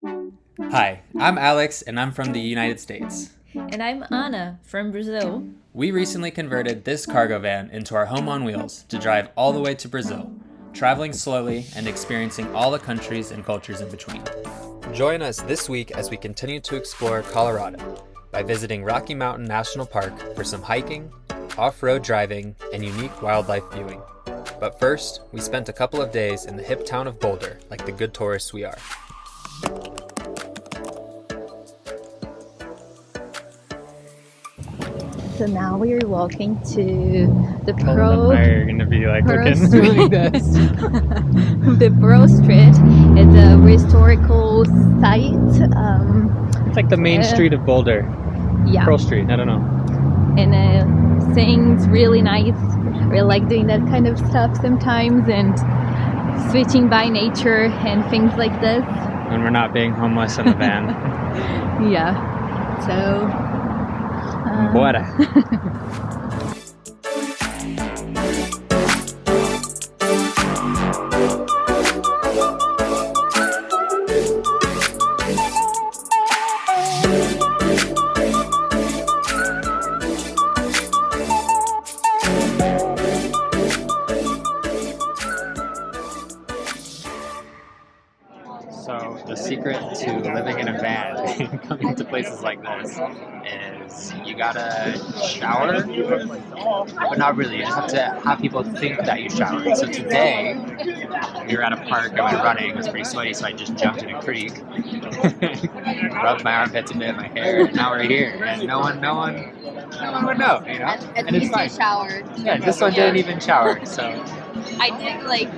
Hi, I'm Alex and I'm from the United States. And I'm Anna from Brazil. We recently converted this cargo van into our home on wheels to drive all the way to Brazil, traveling slowly and experiencing all the countries and cultures in between. Join us this week as we continue to explore Colorado by visiting Rocky Mountain National Park for some hiking, off-road driving, and unique wildlife viewing. But first, we spent a couple of days in the hip town of Boulder like the good tourists we are. So now we are walking to the You're gonna be like looking Street. like this. The Pearl Street is a historical site. It's like the main street of Boulder. Yeah. Pearl Street, I don't know. And things really nice. We like doing that kind of stuff sometimes and switching by nature and things like this. When we're not being homeless in the van. Yeah. So. Bora. So the secret to living in a van and coming to places like this is you gotta shower, but not really. You just have to have people think that you showered. So today, we were at a park, I went running, it was pretty sweaty, so I just jumped in a creek, rubbed my armpits a bit, my hair, and now we're here. And no one would know, you know? At And least it's fine. you showered. Yeah, this one didn't even shower, so. I did like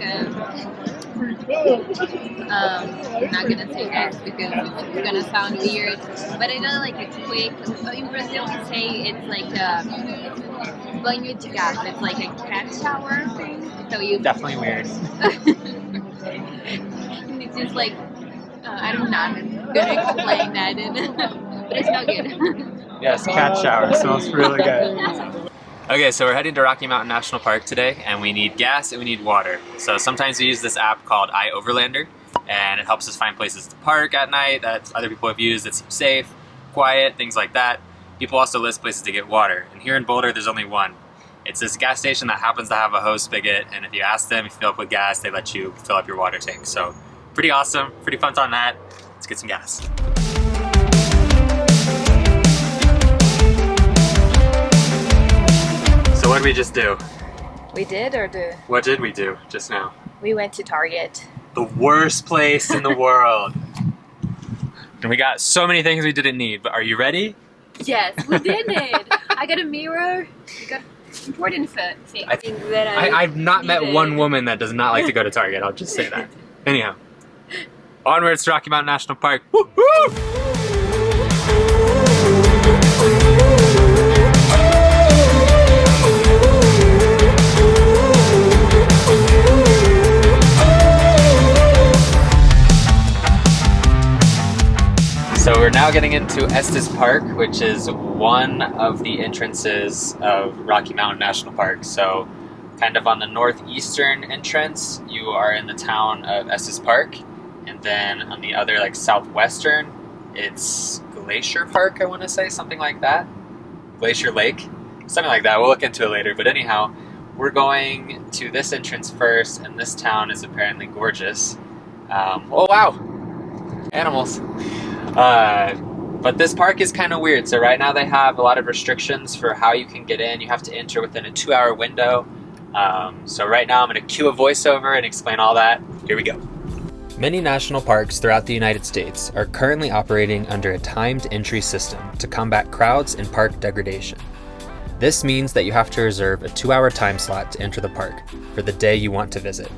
I'm not gonna say that because it's gonna sound weird, but I did like a quick. In Brazil, we say it's like a banho de gato. It's like a cat shower thing. So you Definitely weird. it's just like I'm not gonna explain that, but it's not good. Yes, cat shower. Smells really good. Okay, so we're heading to Rocky Mountain National Park today, and we need gas and we need water. So sometimes we use this app called iOverlander, and it helps us find places to park at night that other people have used that seem safe, quiet, things like that. People also list places to get water, and here in Boulder there's only one. It's this gas station that happens to have a hose spigot, and if you ask them if you fill up with gas, they let you fill up your water tank. So pretty awesome, pretty fun on that. Let's get some gas. So what did we just do? We did or do? What did we do just now? We went to Target. The worst place in the world. And we got so many things we didn't need, but are you ready? Yes, we did it. I got a mirror. I got important things that I've not met needed. one woman that does not like to go to Target, I'll just say that. Anyhow, onwards to Rocky Mountain National Park. Woo-hoo! So we're now getting into Estes Park, which is one of the entrances of Rocky Mountain National Park. So kind of on the northeastern entrance, you are in the town of Estes Park. And then on the other, like southwestern, it's Glacier Park, I want to say, something like that. Glacier Lake, something like that. We'll look into it later. But anyhow, we're going to this entrance first, and this town is apparently gorgeous. Oh wow, animals. But this park is kind of weird. So right now they have a lot of restrictions for how you can get in. You have to enter within a 2-hour window. So right now I'm going to cue a voiceover and explain all that. Here we go. Many national parks throughout the United States are currently operating under a timed entry system to combat crowds and park degradation. This means that you have to reserve a 2-hour time slot to enter the park for the day you want to visit.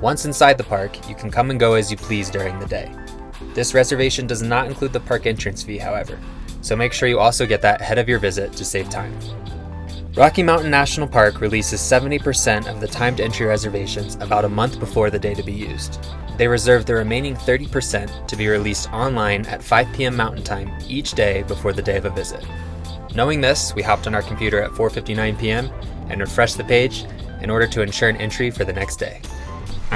Once inside the park, you can come and go as you please during the day. This reservation does not include the park entrance fee, however, so make sure you also get that ahead of your visit to save time. Rocky Mountain National Park releases 70% of the timed entry reservations about a month before the day to be used. They reserve the remaining 30% to be released online at 5 p.m. Mountain Time each day before the day of a visit. Knowing this, we hopped on our computer at 4:59 p.m. and refreshed the page in order to ensure an entry for the next day.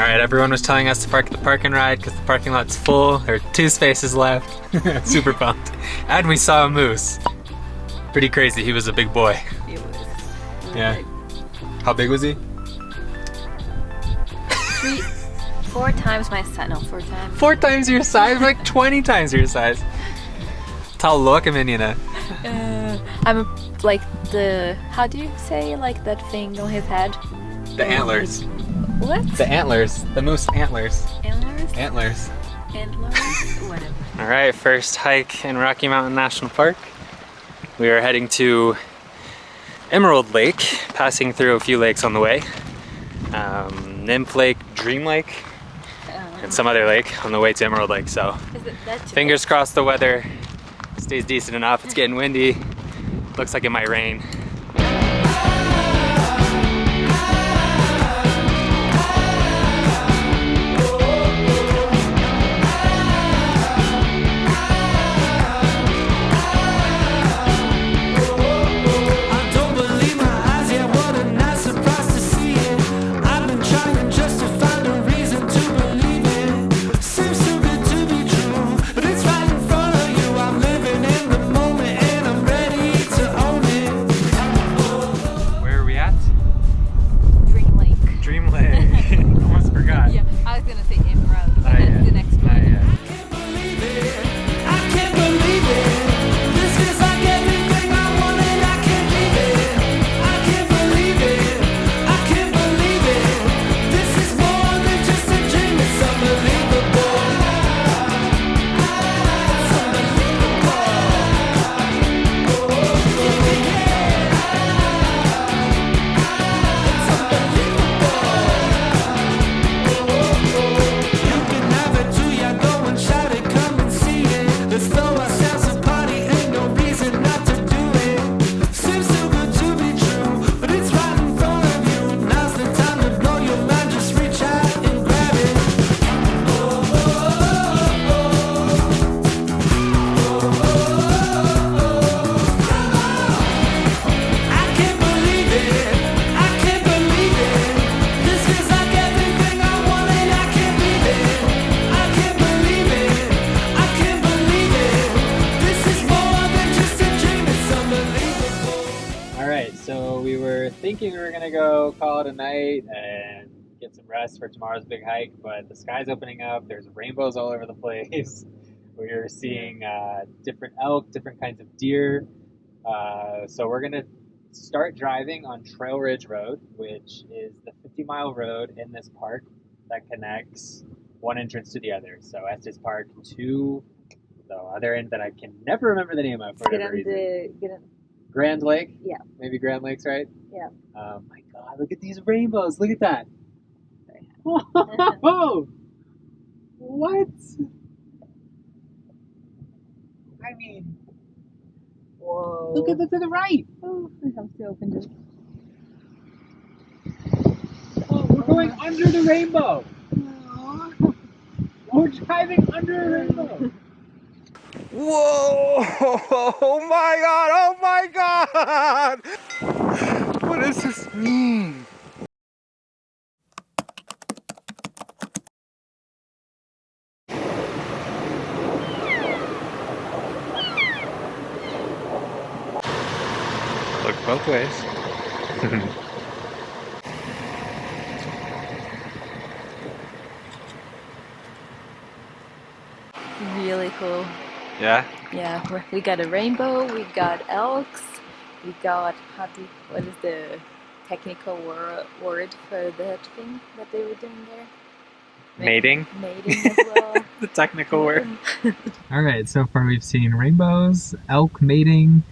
Alright, everyone was telling us to park at the park and ride because the parking lot's full. There are 2 spaces left. Super pumped. And we saw a moose. Pretty crazy. He was a big boy. He was. Yeah. How big was he? 4 times my size. No, 4 times. 4 times your size? Like 20 times your size. Tá louca, menina. I'm like the. How do you say like that thing on his head? The antlers. What? The antlers. The moose antlers. Antlers? Antlers. Antlers? Whatever. Alright, first hike in Rocky Mountain National Park. We are heading to Emerald Lake, passing through a few lakes on the way. Nymph Lake, Dream Lake, and some other lake on the way to Emerald Lake. So fingers crossed the weather stays decent enough. It's getting windy. Looks like it might rain. Thinking we were gonna go call it a night and get some rest for tomorrow's big hike, but the sky's opening up. There's rainbows all over the place. We're seeing different elk, different kinds of deer. So we're gonna start driving on Trail Ridge Road, which is the 50-mile road in this park that connects one entrance to the other. So Estes Park to the other end that I can never remember the name of for whatever reason. Grand Lake? Yeah. Maybe Grand Lake's right? Yeah. Oh my god, look at these rainbows. Look at that. Whoa! What? I mean, whoa. Look at the to the right. Oh, I have to open this. Oh, we're going under the rainbow. Aww. We're driving under a rainbow. Whoa! Oh my god! Oh my god! What does this mean? Look both ways. Really cool. Yeah? Yeah, we got a rainbow, we got elks, we got, what is the technical word for that thing that they were doing there? Mating? Mating as well. The technical word. Alright, so far we've seen rainbows, elk mating.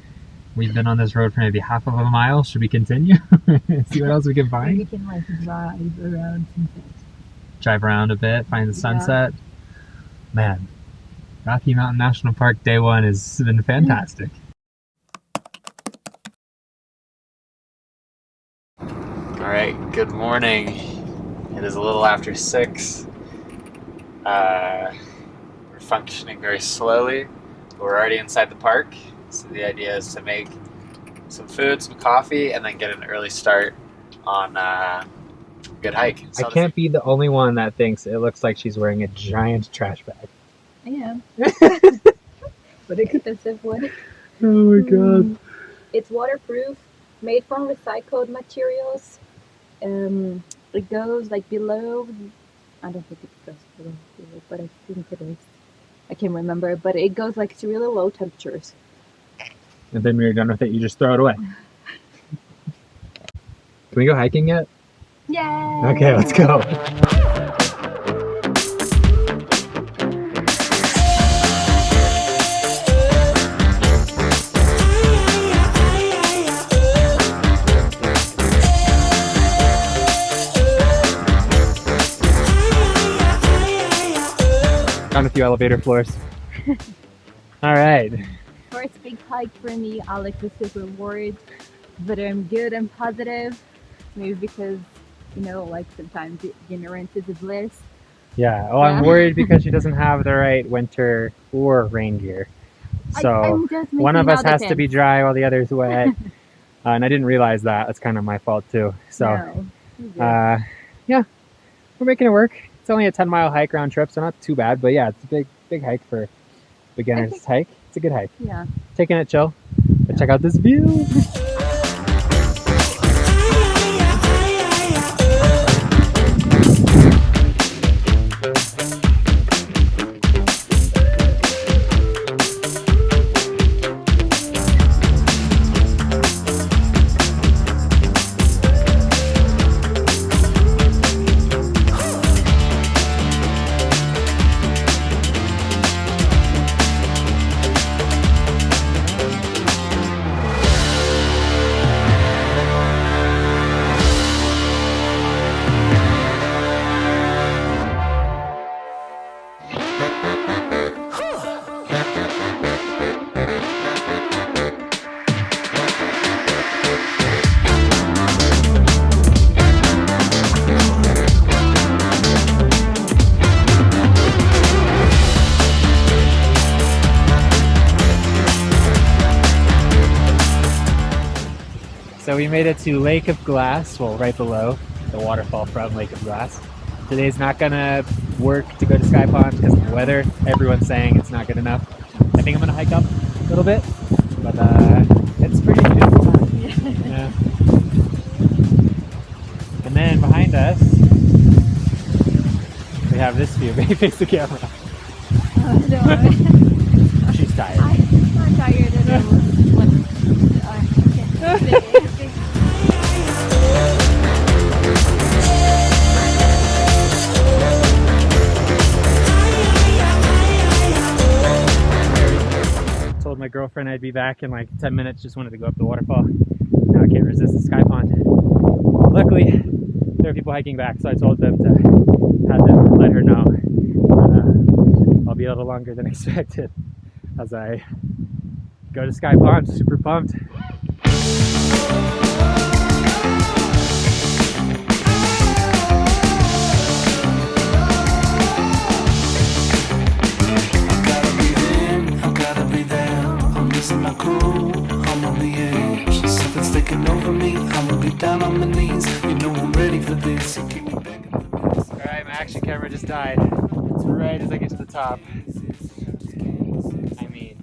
We've been on this road for maybe half of a mile. Should we continue? See what else we can find? We can like drive around sunset. Drive around a bit, find the sunset. Man, Rocky Mountain National Park day one has been fantastic. Alright, good morning. It is a little after 6. We're functioning very slowly. We're already inside the park, so the idea is to make some food, some coffee, and then get an early start on Good hike. I can't be the only one that thinks it looks like she's wearing a giant trash bag. I am. But expensive one. Oh my god. It's waterproof, made from recycled materials. It goes like below. I don't think it goes below, but I think it is. I can't remember, but it goes like to really low temperatures. And then when you're done with it, you just throw it away. Can we go hiking yet? Yay! Okay, let's go. Found a few elevator floors. All right. First big hike for me. Alex is super worried, but I'm good and positive. Maybe because, you know, like sometimes ignorance is a bliss. Yeah. Oh, I'm worried because she doesn't have the right winter or rain gear. So one of us has to be dry while the other's wet. And I didn't realize that. That's kind of my fault too. So, yeah, we're making it work. It's only a 10-mile hike round trip, so not too bad. But yeah, it's a big hike for beginners hike. It's a good hike. Yeah. Taking it chill. But check out this view. So we made it to Lake of Glass, well, right below the waterfall from Lake of Glass. Today's not gonna work to go to Sky Pond because of the weather. Everyone's saying it's not good enough. I think I'm gonna hike up a little bit, but it's pretty beautiful. Yeah. And then behind us, we have this view. Maybe face the camera. Oh, no. She's tired. I'm tired and Told my girlfriend I'd be back in like 10 minutes, just wanted to go up the waterfall. Now I can't resist the Sky Pond. Luckily, there are people hiking back, so I told them to have them let her know. I'll be a little longer than expected as I go to Sky Pond. Super pumped. My cool, I'm on the edge. Something's taking over me. I'm gonna be down on my knees. You know I'm ready for this. So keep me begging for this. Alright, my action camera just died. It's right as I get to the top. I mean,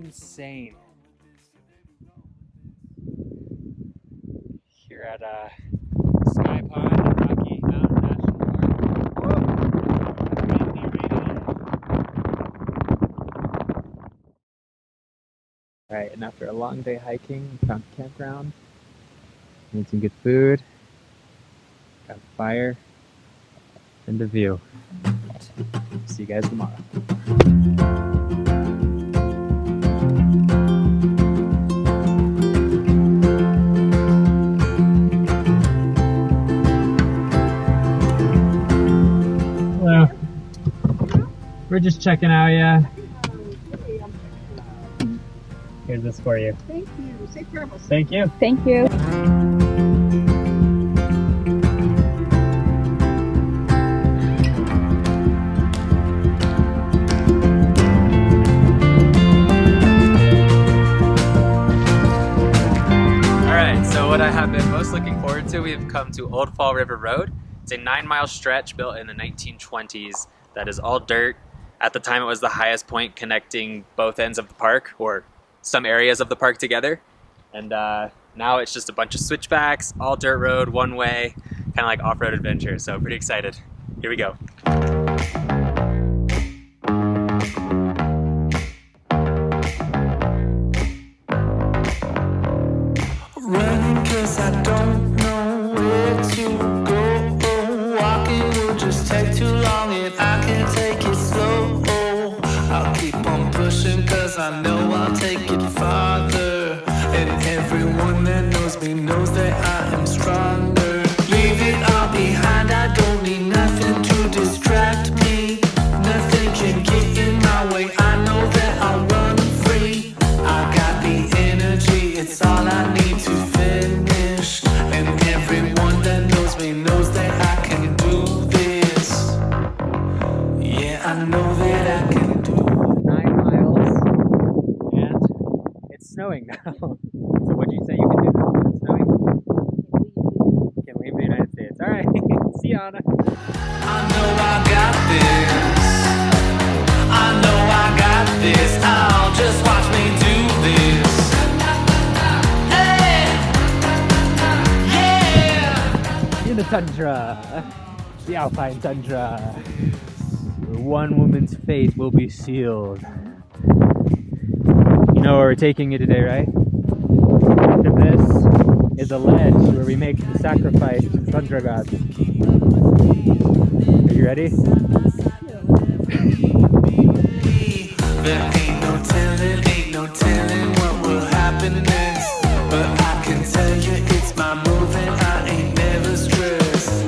insane. Here at Sky Pond at Rocky Mountain National Park. Alright, and after a long day hiking, we found a campground, made some good food, got a fire, and a view. See you guys tomorrow. Hello. We're just checking out, yeah. Here's this for you. Thank you. Safe travels. Thank you. Thank you. Alright, so what I have been most looking forward to, we've come to Old Fall River Road. It's a 9-mile stretch built in the 1920s that is all dirt. At the time it was the highest point connecting both ends of the park, or some areas of the park together. And now it's just a bunch of switchbacks, all dirt road, one way, kind of like off-road adventure. So pretty excited. Here we go. Running 'cause I don't know where to go. Walking will just take too long and I can take it slow. I'll keep on pushing 'cause I know I'll take it farther. And everyone that knows me knows that I am stronger. Leave it all behind, I don't need nothing to distract me. Nothing can get in my way, I know that I'll run free. I got the energy, it's all I need to finish. And everyone that knows me knows that I can do this. Yeah, I know that I can do 9 miles, and it's snowing now. So what'd you say you can do now when it's snowing? Can't leave the United States. All right, see ya, Anna. I know I got this. I know I got this. I'll just watch me do this. Hey! Yeah! In the tundra, the Alpine Tundra, where one woman's fate will be sealed. You know where we're taking you today, right? After this is a ledge where we make the sacrifice to the tundra gods. Are you ready? There ain't no telling what will happen next. But I can tell you it's my move and I ain't never stressed.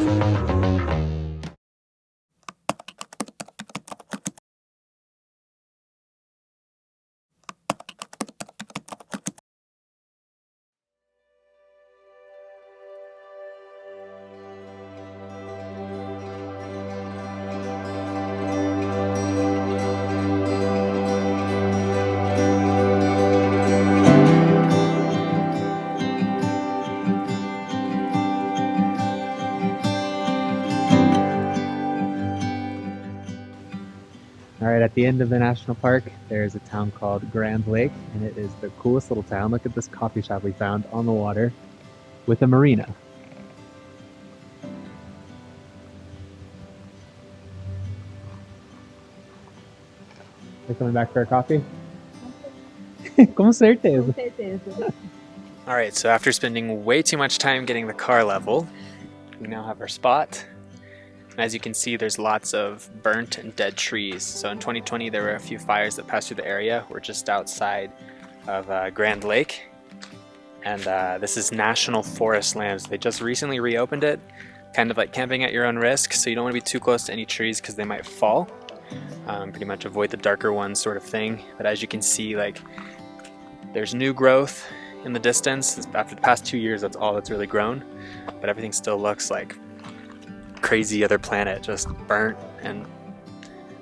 Alright, at the end of the national park, there is a town called Grand Lake, and it is the coolest little town. Look at this coffee shop we found on the water with a marina. You're coming back for a coffee? Com certeza. Alright, so after spending way too much time getting the car level, we now have our spot. And as you can see, there's lots of burnt and dead trees. So in 2020, there were a few fires that passed through the area. We're just outside of Grand Lake. And this is National Forest land. So they just recently reopened it, kind of like camping at your own risk. So you don't want to be too close to any trees because they might fall. Pretty much avoid the darker ones sort of thing. But as you can see, like, there's new growth in the distance. After the past 2 years, that's all that's really grown. But everything still looks like crazy other planet, just burnt and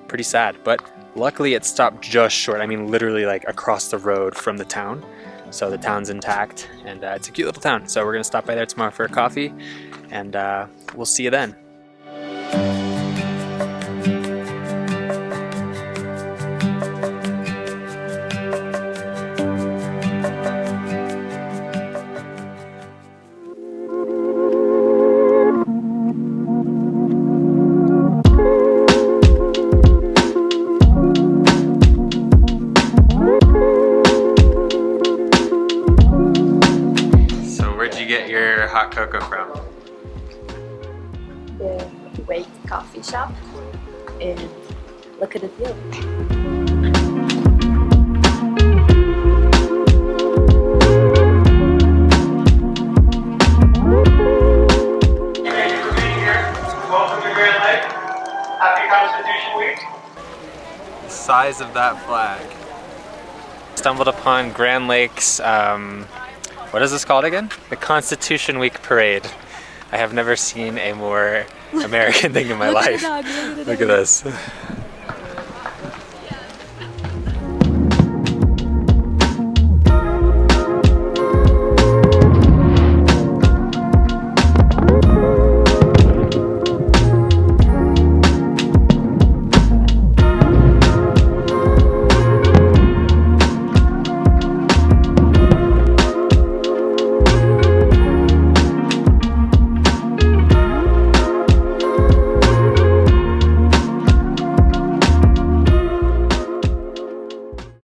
pretty sad. But luckily it stopped just short, I mean literally like across the road from the town. So the town's intact, and it's a cute little town. So we're gonna stop by there tomorrow for a coffee, and we'll see you then. Hot cocoa from? The Wake coffee shop, and look at the view. Thank you for being here. Welcome to Grand Lake. Happy Constitution Week. The size of that flag. Stumbled upon Grand Lake's what is this called again? The Constitution Week Parade. I have never seen a more American thing in my life. Look at this.